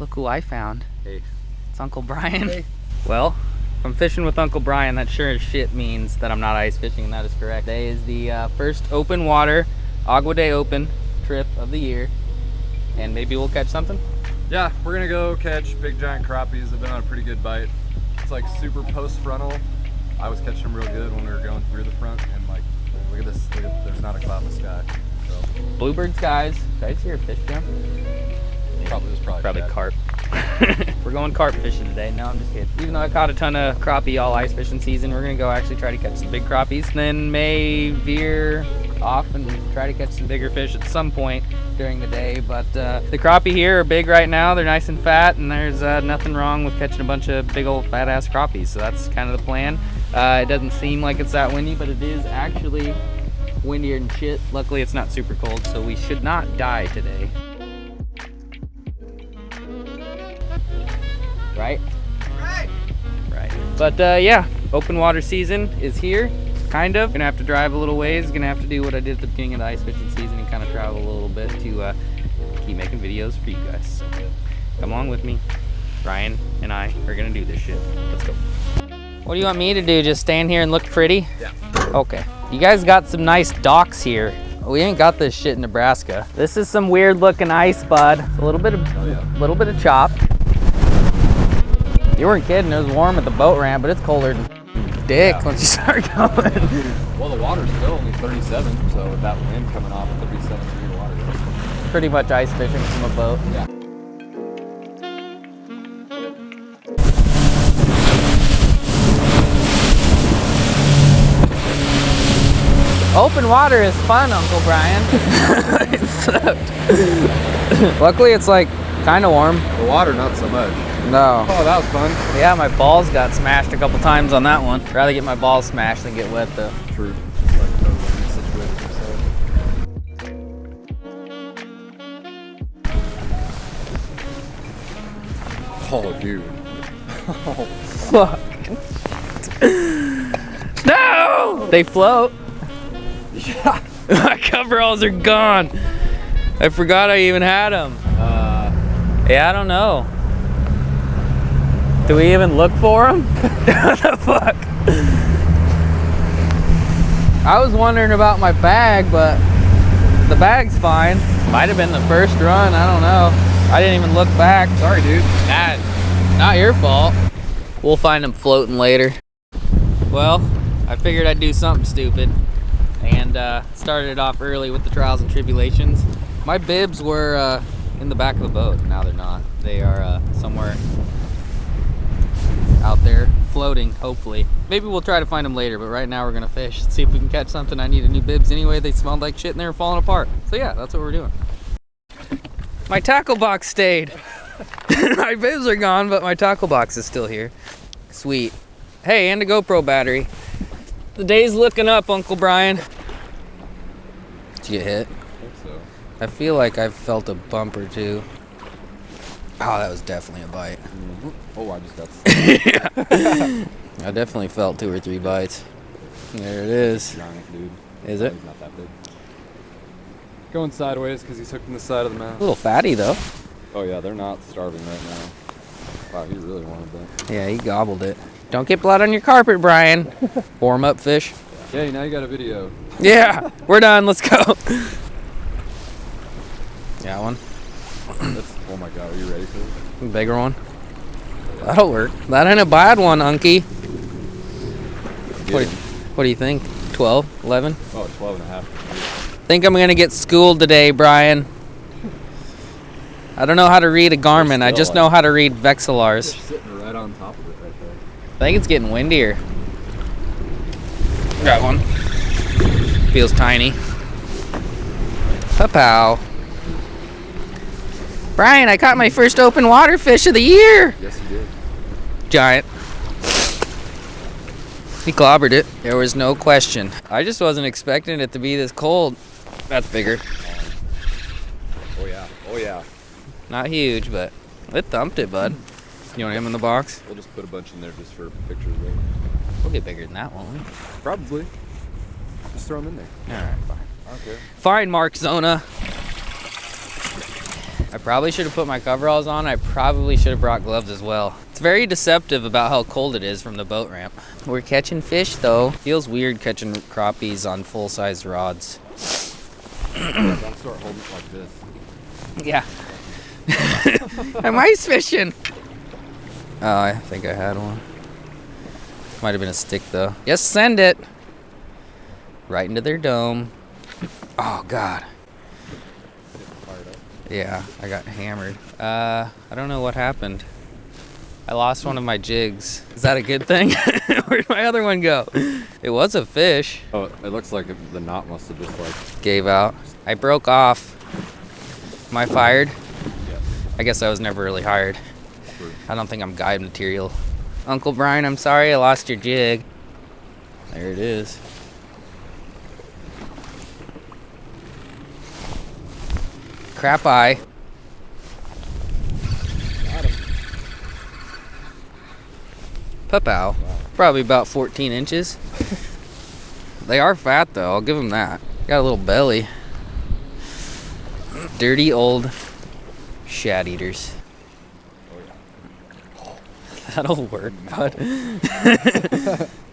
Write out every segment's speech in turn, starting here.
Look who I found. Hey. It's Uncle Brian. Hey. Well, if I'm fishing with Uncle Brian, that sure as shit means that I'm not ice fishing, and that is correct. Today is the first open water, Agua de Open trip of the year, and maybe we'll catch something. Yeah, we're gonna go catch big giant crappies. They've been on a pretty good bite. It's like super post-frontal. I was catching them real good when we were going through the front, and like, look at this, there's not a cloud in the sky. So. Bluebird skies. Did I see your fish jump? It was probably carp. We're going carp fishing today. No, I'm just kidding. Even though I caught a ton of crappie all ice fishing season, we're gonna go actually try to catch some big crappies. Then may veer off and try to catch some bigger fish at some point during the day. But the crappie here are big right now. They're nice and fat, and there's nothing wrong with catching a bunch of big old fat ass crappies. So that's kind of the plan. It doesn't seem like it's that windy, but it is actually windier than shit. Luckily, it's not super cold, so we should not die today. Right? Right. But yeah, open water season is here, kind of. Gonna have to drive a little ways. Gonna have to do what I did at the beginning of the ice fishing season and kind of travel a little bit to keep making videos for you guys. So come along with me. Ryan and I are gonna do this shit. Let's go. What do you want me to do? Just stand here and look pretty? Yeah. Okay. You guys got some nice docks here. We ain't got this shit in Nebraska. This is some weird looking ice, bud. A little bit of chop. You weren't kidding, it was warm at the boat ramp, but it's colder than dick once you start going. Well, the water's still only 37, so with that wind coming off, it could be 7 feet of water. Pretty much ice fishing from a boat. Yeah. Open water is fun, Uncle Brian. It sucked. Luckily, it's like kind of warm. The water, not so much. No. Oh, that was fun. Yeah, my balls got smashed a couple times on that one. Rather get my balls smashed than get wet though. True. It's like totally situated yourself. Oh, dude. Oh, fuck. No! They float. Yeah. My coveralls are gone. I forgot I even had them. Yeah, I don't know. Do we even look for them? What the fuck? I was wondering about my bag, but the bag's fine. Might have been the first run, I don't know. I didn't even look back. Sorry, dude. Not your fault. We'll find them floating later. Well, I figured I'd do something stupid and started it off early with the trials and tribulations. My bibs were in the back of the boat. Now they're not. They are somewhere out there floating, hopefully. Maybe we'll try to find them later, but right now we're gonna fish, see if we can catch something. I needed new bibs anyway. They smelled like shit and they were falling apart. So yeah, that's what we're doing. My tackle box stayed. My bibs are gone, but my tackle box is still here. Sweet. Hey, and a GoPro battery. The day's looking up, Uncle Brian. Did you get hit? I think so. I feel like I've felt a bump or two. Oh, that was definitely a bite. Mm-hmm. Oh, I just got Yeah. I definitely felt 2 or 3 bites. There it is. giant, dude. Is it? He's not that big. Going sideways because he's hooked in the side of the mouth. A little fatty though. Oh yeah, they're not starving right now. Wow, he really wanted that. Yeah, he gobbled it. Don't get blood on your carpet, Brian. Warm up fish. Yeah, now you got a video. Yeah, we're done. Let's go. Got one. Oh my god, are you ready for it? Bigger one. That'll work. That ain't a bad one, Unky. What do you think? 12, 11? Oh, 12 and a half. Think I'm gonna get schooled today, Brian. I don't know how to read a Garmin. I just know how to read Vexilars. They're sitting right on top of it right there. I think it's getting windier. Got one. Feels tiny. Pa-pow. Brian, I caught my first open water fish of the year. Yes, you did. Giant. He clobbered it. There was no question. I just wasn't expecting it to be this cold. That's bigger. Oh yeah. Oh yeah. Not huge, but it thumped it, bud. You want him in the box? We'll just put a bunch in there just for pictures later. We'll get bigger than that, won't we? Probably. Just throw them in there. All right, fine. I don't care. Fine, Mark Zona. I probably should have put my coveralls on. I probably should have brought gloves as well. It's very deceptive about how cold it is from the boat ramp. We're catching fish though. Feels weird catching crappies on full-sized rods. Don't start holding it like this. Yeah. I'm ice fishing. Oh, I think I had one. Might have been a stick though. Yes, send it. Right into their dome. Oh God. Yeah, I got hammered. I don't know what happened. I lost one of my jigs. Is that a good thing? Where'd my other one go? It was a fish. Oh, it looks like the knot must have just like gave out. I broke off. Am I fired? Yes. I guess I was never really hired. True. I don't think I'm guide material. Uncle Brian, I'm sorry I lost your jig. There it is. Crap eye. Got him. Pupow. Wow. Probably about 14 inches. They are fat though, I'll give them that. Got a little belly. Dirty old shad eaters. Oh, yeah. That'll work, bud.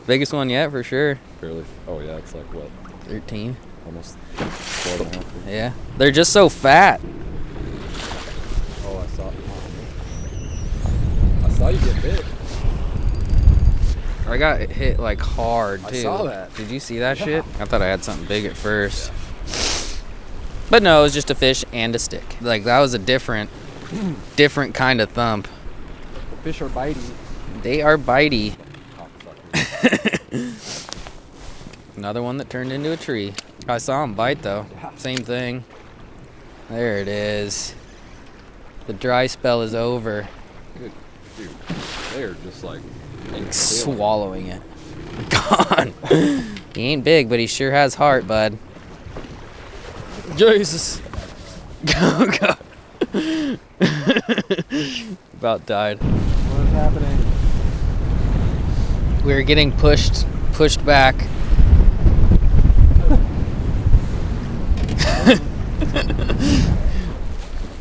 Biggest one yet for sure. Barely. Oh yeah, it's like what? 13. Almost 12.5. Yeah. They're just so fat. Oh, I saw you get bit. I got hit like hard too. I saw that. Did you see that shit? I thought I had something big at first. But no, it was just a fish and a stick. Like that was a different kind of thump. Fish are bitey. They are bitey. Oh, Another one that turned into a tree. I saw him bite though. Same thing. There it is. The dry spell is over. Dude, they're just like swallowing it. Gone. He ain't big, but he sure has heart, bud. Jesus. Oh, God. About died. What is happening? We were getting pushed back.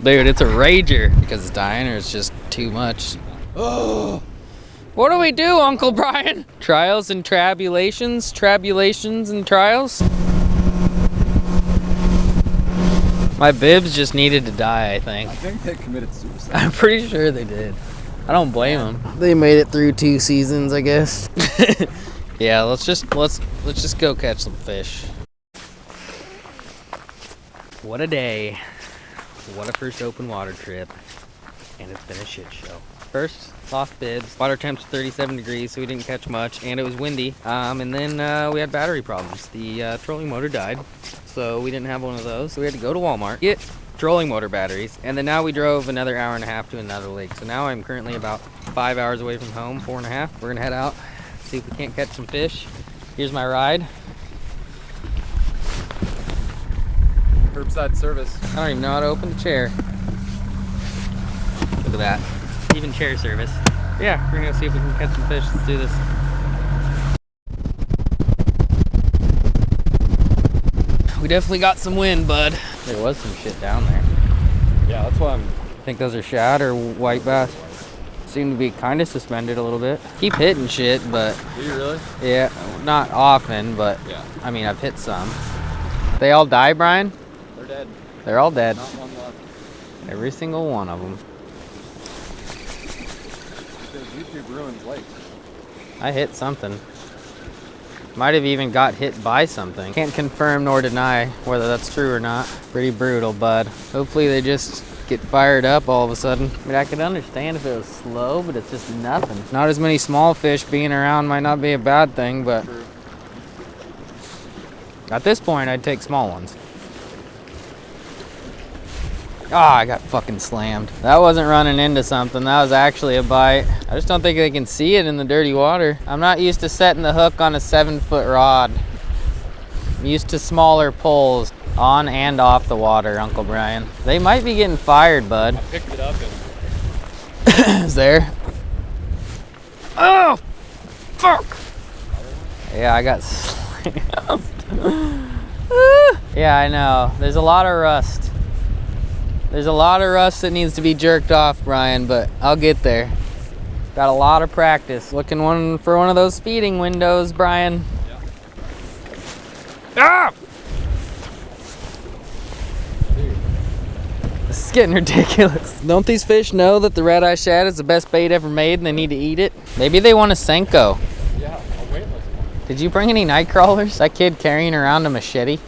Dude, it's a rager because it's dying or it's just too much. Oh, what do we do, Uncle Brian? Trials and tribulations, tribulations and trials. My bibs just needed to die, I think. I think they committed suicide. I'm pretty sure they did. I don't blame them. They made it through 2 seasons, I guess. Yeah, let's just go catch some fish. What a day. What a first open water trip. And it's been a shit show. First, lost bibs. Water temps 37 degrees, so we didn't catch much, and it was windy. And then we had battery problems. The trolling motor died, so we didn't have one of those. So we had to go to Walmart, get trolling motor batteries, and then now we drove another hour and a half to another lake. So now I'm currently about 5 hours away from home, 4.5. We're gonna head out, see if we can't catch some fish. Here's my ride. Curbside service. I don't even know how to open the chair. Look at that. Even chair service. Yeah, we're gonna go see if we can catch some fish. Let's do this. We definitely got some wind, bud. There was some shit down there. Yeah, that's why I'm... I think those are shad or white bass. Seem to be kind of suspended a little bit. Keep hitting shit, but... Do you really? Yeah, not often, but... Yeah. I mean, I've hit some. They all die, Brian? They're dead. They're all dead. Not one left. Every single one of them. Because YouTube ruins lakes. I hit something. Might have even got hit by something. Can't confirm nor deny whether that's true or not. Pretty brutal, bud. Hopefully they just get fired up all of a sudden. I mean, I could understand if it was slow, but it's just nothing. Not as many small fish being around might not be a bad thing, but True. at this point, I'd take small ones. Ah, I got fucking slammed. That wasn't running into something. That was actually a bite. I just don't think they can see it in the dirty water. I'm not used to setting the hook on a 7-foot rod. I'm used to smaller poles on and off the water, Uncle Brian. They might be getting fired, bud. I picked it up and... Is there? Oh! Fuck! Yeah, I got slammed. Yeah, I know. There's a lot of rust. There's a lot of rust that needs to be jerked off, Brian, but I'll get there. Got a lot of practice. Looking for one of those feeding windows, Brian. Yeah. Ah! This is getting ridiculous. Don't these fish know that the red-eye shad is the best bait ever made and they need to eat it? Maybe they want a Senko. Yeah, a weightless one. Did you bring any night crawlers? That kid carrying around a machete?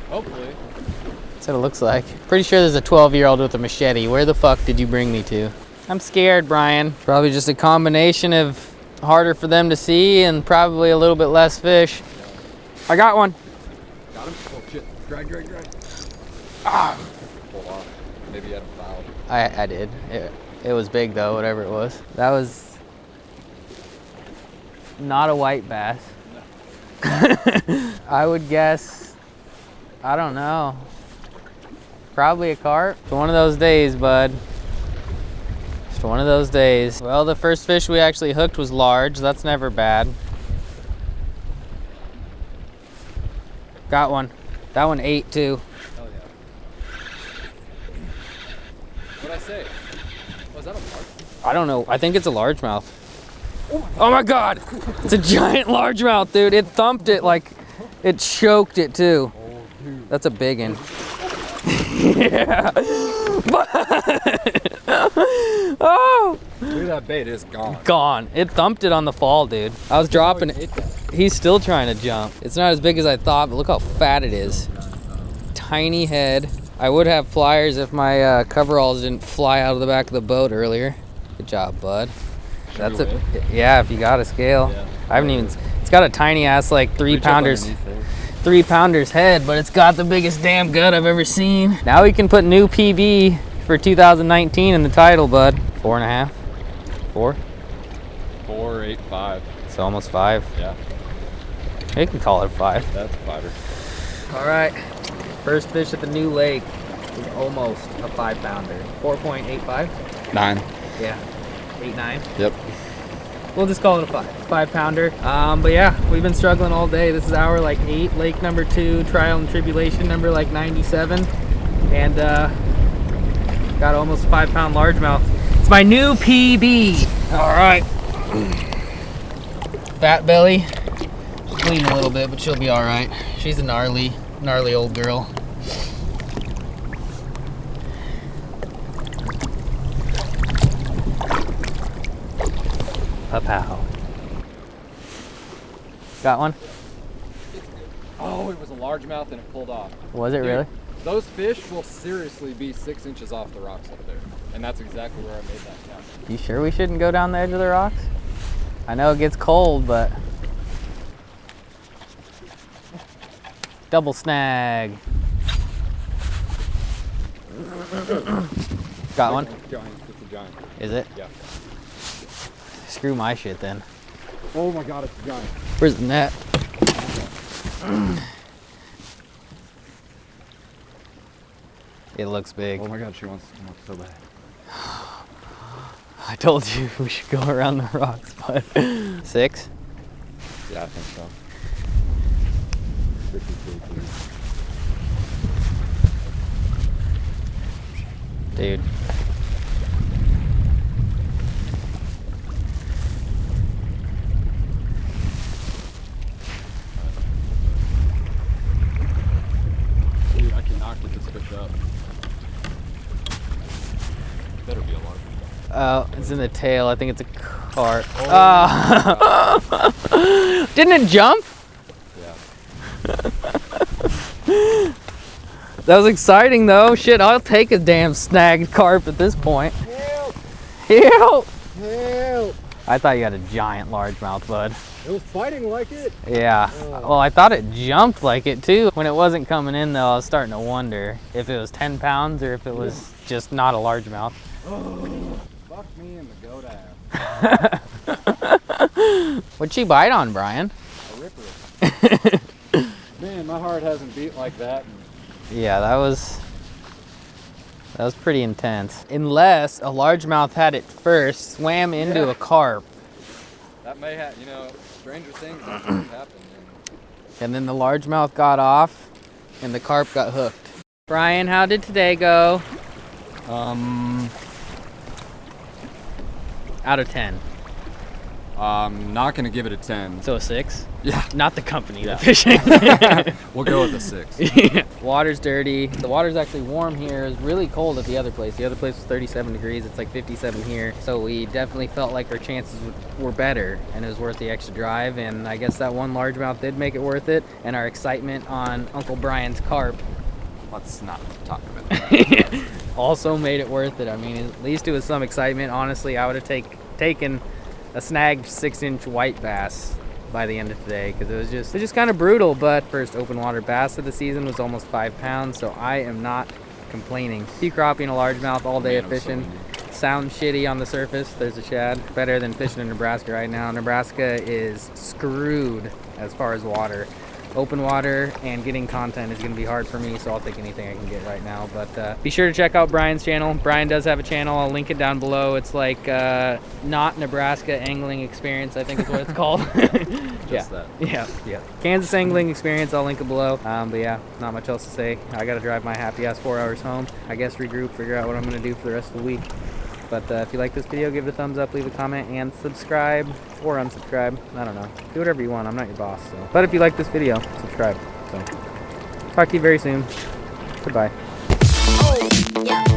Hopefully. That's what it looks like. Pretty sure there's a 12-year-old with a machete. Where the fuck did you bring me to? I'm scared, Brian. Probably just a combination of harder for them to see and probably a little bit less fish. I got one. Got him? Oh shit. Drag. Ah! Hold on. Maybe you had him fouled. I did. It was big though, whatever it was. That was not a white bass. No. I would guess, I don't know. Probably a carp. It's one of those days, bud. Just one of those days. Well, the first fish we actually hooked was large. That's never bad. Got one. That one ate too. Hell yeah. What'd I say? Was that a large? I don't know. I think it's a largemouth. Oh my God! It's a giant largemouth, dude. It thumped it like it choked it too. Oh, dude. That's a big one. Yeah. Oh! Dude, that bait is gone. Gone. It thumped it on the fall, dude. I was dropping it. He's still trying to jump. It's not as big as I thought, but look how fat it is. Tiny head. I would have pliers if my coveralls didn't fly out of the back of the boat earlier. Good job, bud. That's a, yeah, if you got a scale. Yeah. I haven't even, it's got a tiny ass like 3-pounders head, but it's got the biggest damn gut I've ever seen. Now we can put new PB for 2019 in the title, bud. 4.5, 4? 4.85. It's almost 5. Yeah. You can call it a 5. That's a fiver. All right, first fish at the new lake is almost a 5-pounder. 4.85? 9. Yeah, 8.9. Yep. We'll just call it a 5-pounder. But yeah, we've been struggling all day. This is hour like 8, lake number 2, trial and tribulation number like 97. And got almost a 5-pound largemouth. It's my new PB. All right. Fat belly. Bleeding a little bit, but she'll be all right. She's a gnarly old girl. Pow. Got one? Oh, it was a largemouth and it pulled off. Was it Dude, really? Those fish will seriously be 6 inches off the rocks up there. And that's exactly where I made that count. You sure we shouldn't go down the edge of the rocks? I know it gets cold, but... Double snag. Got one? Giant. It's a giant. Is it? Yeah. Screw my shit then. Oh my God, it's a giant. Where's the net? It looks big. Oh my God, she wants to come up so bad. I told you we should go around the rocks, but 6? Yeah, I think so. 52. Dude. Dude, I cannot get this fish up. Better be a large one. Oh, it's in the tail. I think it's a carp. Oh. Didn't it jump? Yeah. That was exciting though. Shit, I'll take a damn snagged carp at this point. Help! Help! Help! I thought you had a giant largemouth, bud. It was fighting like it. Yeah. Well, I thought it jumped like it too. When it wasn't coming in though, I was starting to wonder if it was 10 pounds or if it was just not a largemouth. Oh, fuck me in the goat ass. What'd she bite on, Brian? A ripper. Man, my heart hasn't beat like that. Yeah, that was pretty intense. Unless a largemouth had it first, swam into a carp. That may have, stranger things have happened. And then the largemouth got off and the carp got hooked. Brian, how did today go? Out of 10. I'm not gonna give it a 10. So a 6? Yeah. Not the company, Yeah. the fishing. We'll go with a 6. Yeah. Water's dirty. The water's actually warm here. It's really cold at the other place. The other place was 37 degrees. It's like 57 here. So we definitely felt like our chances were better and it was worth the extra drive. And I guess that one largemouth did make it worth it. And our excitement on Uncle Brian's carp Let's not talk about that. also made it worth it. I mean, at least it was some excitement. Honestly, I would have taken a snagged 6-inch white bass by the end of today because it was just kind of brutal. But first open water bass of the season was almost 5 pounds, so I am not complaining. Sea crappie and a largemouth all day of fishing. Sounds shitty on the surface. There's a shad. Better than fishing in Nebraska right now. Nebraska is screwed as far as water. Open water and getting content is going to be hard for me, so I'll take anything I can get right now. But be sure to check out Brian's channel. Brian does have a channel. I'll link it down below. It's like Not Nebraska Angling Experience, I think is what it's called. Just that. Yeah. Kansas Angling Experience, I'll link it below. But yeah, not much else to say. I got to drive my happy ass 4 hours home. I guess regroup, figure out what I'm going to do for the rest of the week. But if you like this video, give it a thumbs up, leave a comment, and subscribe or unsubscribe. I don't know. Do whatever you want. I'm not your boss. So. But if you like this video, subscribe. So talk to you very soon. Goodbye. Oh, yeah.